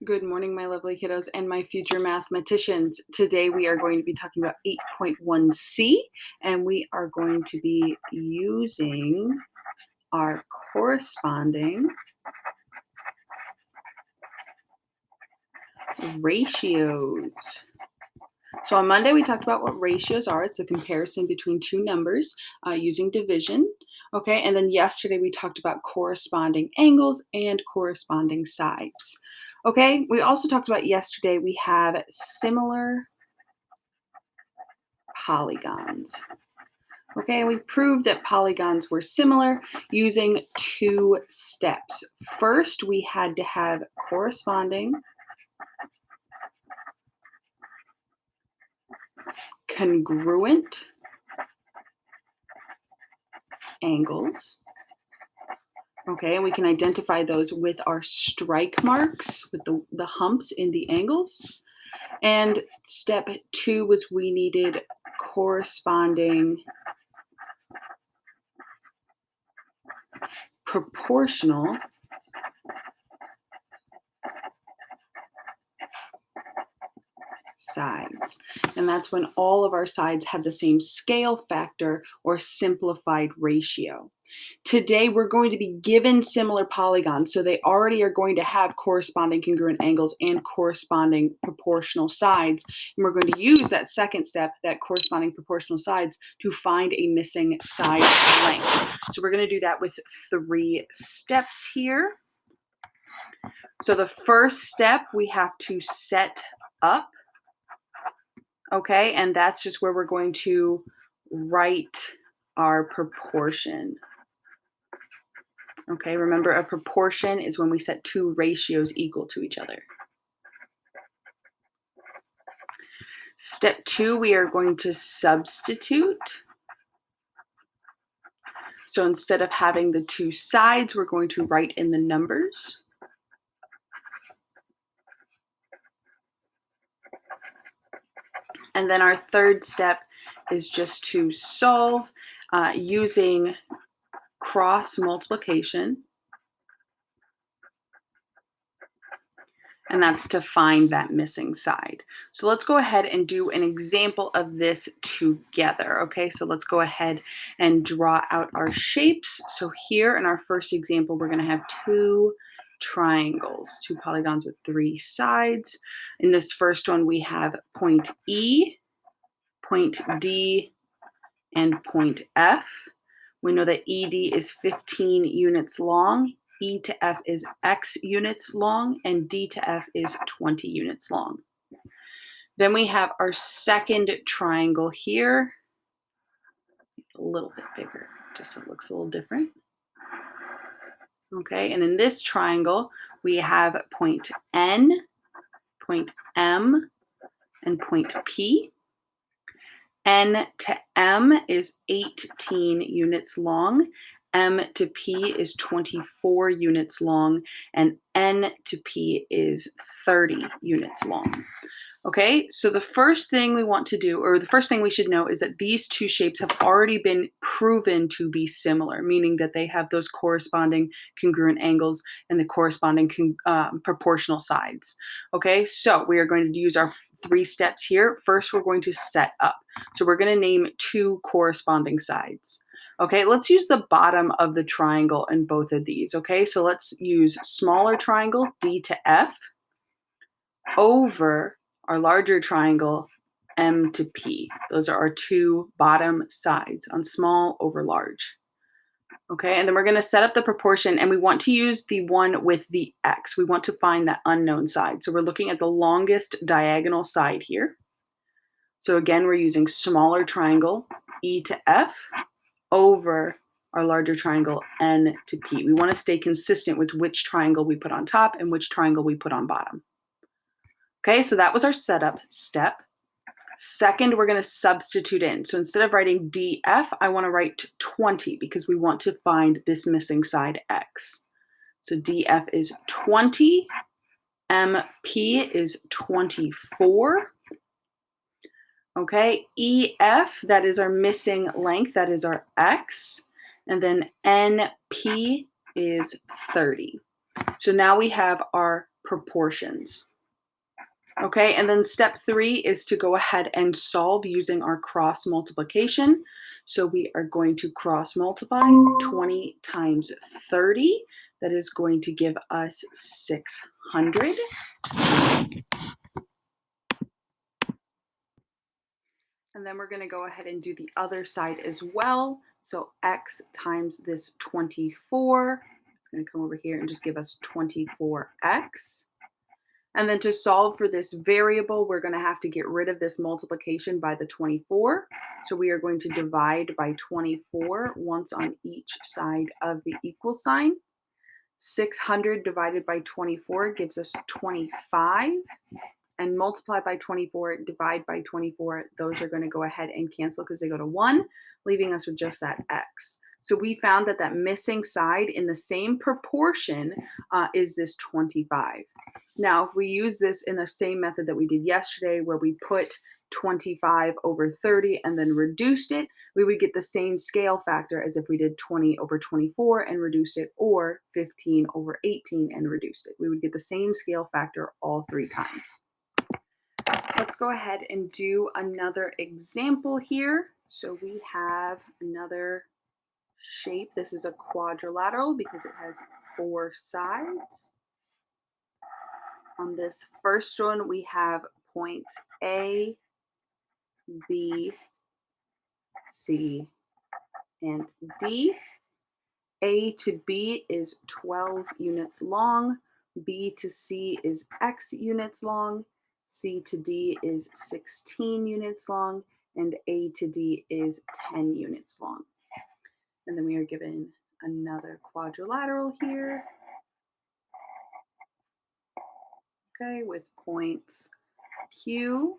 Good morning, my lovely kiddos and my future mathematicians. Today we are going to be talking about 8.1c, and we are going to be using our corresponding ratios. So on Monday we talked about what ratios are. It's the comparison between two numbers using division. Okay, and then yesterday we talked about corresponding angles and corresponding sides. Okay, we also talked about yesterday we have similar polygons. Okay, and we proved that polygons were similar using two steps. First, we had to have corresponding congruent angles. Okay, and we can identify those with our strike marks, with the humps in the angles. And step two was we needed corresponding proportional sides. And that's when all of our sides have the same scale factor or simplified ratio. Today, we're going to be given similar polygons, so they already are going to have corresponding congruent angles and corresponding proportional sides. And we're going to use that second step, that corresponding proportional sides, to find a missing side length. So we're going to do that with three steps here. So the first step, we have to set up. Okay, and that's just where we're going to write our proportion. Okay, remember a proportion is when we set two ratios equal to each other. Step two, we are going to substitute. So instead of having the two sides, we're going to write in the numbers. And then our third step is just to solve using cross multiplication. And that's to find that missing side. So let's go ahead and do an example of this together. Okay, so let's go ahead and draw out our shapes. So here in our first example, we're going to have two triangles, two polygons with three sides. In this first one, we have point E, point D, and point F. We know that ED is 15 units long. E to F is X units long, and D to F is 20 units long. Then we have our second triangle here, a little bit bigger, just so it looks a little different. Okay, and in this triangle, we have point N, point M, and point P. N to M is 18 units long. M to P is 24 units long, and N to P is 30 units long. Okay, so the first thing we want to do, or the first thing we should know, is that these two shapes have already been proven to be similar, meaning that they have those corresponding congruent angles and the corresponding proportional sides. Okay, so we are going to use our three steps here. First, we're going to set up. So we're going to name two corresponding sides. Okay, let's use the bottom of the triangle in both of these. Okay, so let's use smaller triangle, D to F, over our larger triangle, M to P. Those are our two bottom sides on small over large. Okay, and then we're going to set up the proportion, and we want to use the one with the X. We want to find that unknown side. So we're looking at the longest diagonal side here. So again, we're using smaller triangle, E to F, over our larger triangle, N to P. We want to stay consistent with which triangle we put on top and which triangle we put on bottom. Okay, so that was our setup step. Second, we're going to substitute in. So instead of writing DF, I want to write 20 because we want to find this missing side X. So DF is 20, MP is 24. Okay, EF, that is our missing length, that is our X. And then NP is 30. So now we have our proportions. Okay, and then step 3 is to go ahead and solve using our cross multiplication. So we are going to cross multiply 20 times 30. That is going to give us 600. And then we're going to go ahead and do the other side as well. So x times this 24. It's going to come over here and just give us 24x. And then to solve for this variable, we're going to have to get rid of this multiplication by the 24. So we are going to divide by 24 once on each side of the equal sign. 600 divided by 24 gives us 25. And multiply by 24, divide by 24, those are going to go ahead and cancel because they go to 1, leaving us with just that x. So we found that that missing side in the same proportion is this 25. Now, if we use this in the same method that we did yesterday, where we put 25 over 30 and then reduced it, we would get the same scale factor as if we did 20 over 24 and reduced it, or 15 over 18 and reduced it. We would get the same scale factor all 3 times. Let's go ahead and do another example here. So we have another shape. This is a quadrilateral because it has 4 sides. On this first one, we have points A, B, C, and D. A to B is 12 units long. B to C is X units long. C to D is 16 units long. And A to D is 10 units long. And then we are given another quadrilateral here. Okay, with points Q,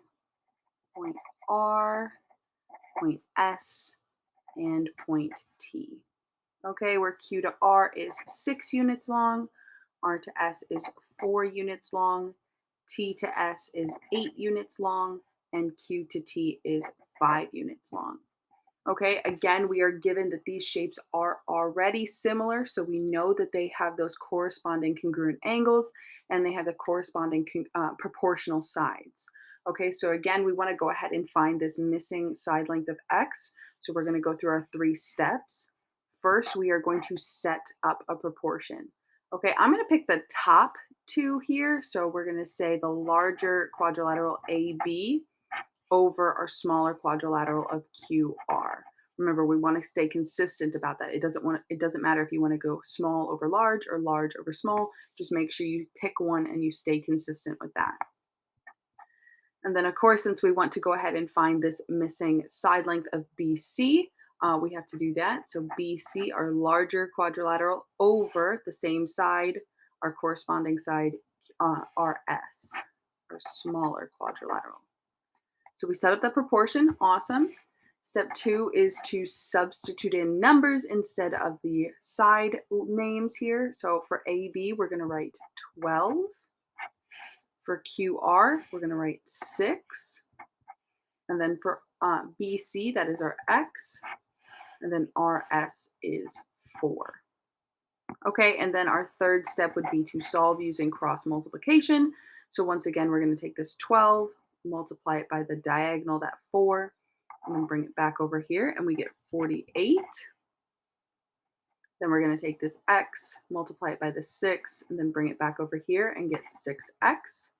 point R, point S, and point T. Okay, where Q to R is 6 units long, R to S is 4 units long, T to S is 8 units long, and Q to T is 5 units long. Okay, again, we are given that these shapes are already similar, so we know that they have those corresponding congruent angles and they have the corresponding proportional sides. Okay, so again, we want to go ahead and find this missing side length of x. So we're going to go through our 3 steps. First, we are going to set up a proportion. Okay, I'm going to pick the top 2 here. So we're going to say the larger quadrilateral AB over our smaller quadrilateral of QR. Remember, we want to stay consistent about that. It doesn't matter if you want to go small over large or large over small. Just make sure you pick one and you stay consistent with that. And then, of course, since we want to go ahead and find this missing side length of BC, we have to do that. So BC, our larger quadrilateral, over the same side, our corresponding side, RS, our smaller quadrilateral. So we set up the proportion. Awesome. Step 2 is to substitute in numbers instead of the side names here. So for AB, we're going to write 12. For QR, we're going to write 6. And then for BC, that is our X. And then RS is 4. Okay, and then our third step would be to solve using cross multiplication. So once again, we're going to take this 12, multiply it by the diagonal, that 4, and then bring it back over here, and we get 48. Then we're going to take this x, multiply it by the 6, and then bring it back over here and get 6x.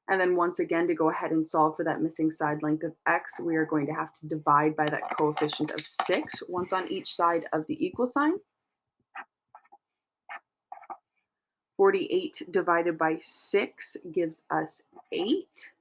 And then once again, to go ahead and solve for that missing side length of x, we are going to have to divide by that coefficient of 6, once on each side of the equal sign. 48 divided by 6 gives us 8.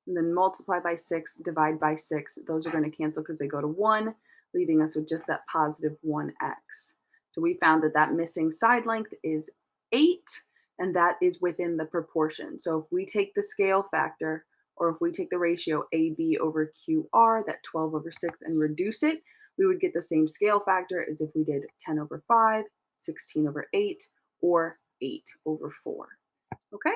And then multiply by 6, divide by 6. Those are going to cancel because they go to 1, leaving us with just that positive 1x. So we found that that missing side length is 8, and that is within the proportion. So if we take the scale factor, or if we take the ratio AB over QR, that 12 over 6, and reduce it, we would get the same scale factor as if we did 10 over 5, 16 over 8, or 8 over 4. Okay?